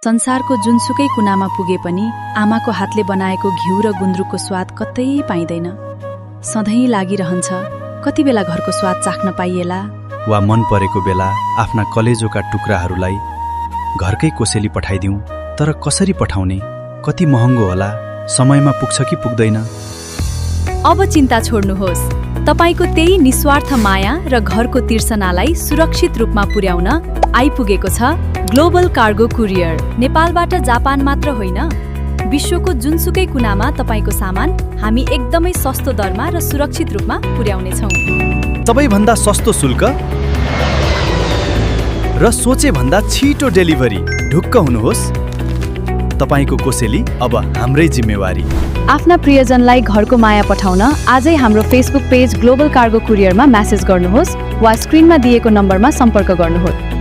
संसारको जुनसुकै कुनामा पुगे पनि आमाको हातले बनाएको घिउ र गुन्द्रुकको स्वाद कतै पाइँदैन। सधैँ लागिरहन्छ कति बेला घरको स्वाद चाख्न पाइएला, वा मन परेको बेला आफ्ना कलेजोका टुक्राहरूलाई घरकै कोसेली पठाइदिउँ। तर कसरी पठाउने, कति महँगो होला, समयमा पुग्छ कि पुग्दैन? अब चिन्ता छोड्नुहोस्। तपाईको त्यही निस्वार्थ माया र घरको तिर्सनालाई सुरक्षित रूपमा पुर्याउन आइपुगेको छ ग्लोबल कार्गो कुरियर। नेपालबाट जापान मात्र होइन, विश्वको जुनसुकै कुनामा तपाईको सामान हामी एकदमै सस्तो दरमा र सुरक्षित रूपमा पुर्याउनेछौँ। सबैभन्दा सस्तो शुल्क र सोचे भन्दा छिटो डेलिभरी। ढुक्क हुनुहोस्, तपाईको कोसेली अब हाम्रै जिम्मेवारी। आफ्ना प्रियजनलाई घरको माया पठाउन आजै हाम्रो फेसबुक पेज ग्लोबल कार्गो कुरियरमा मेसेज गर्नुहोस् वा स्क्रिनमा दिएको नम्बरमा सम्पर्क गर्नुहोस्।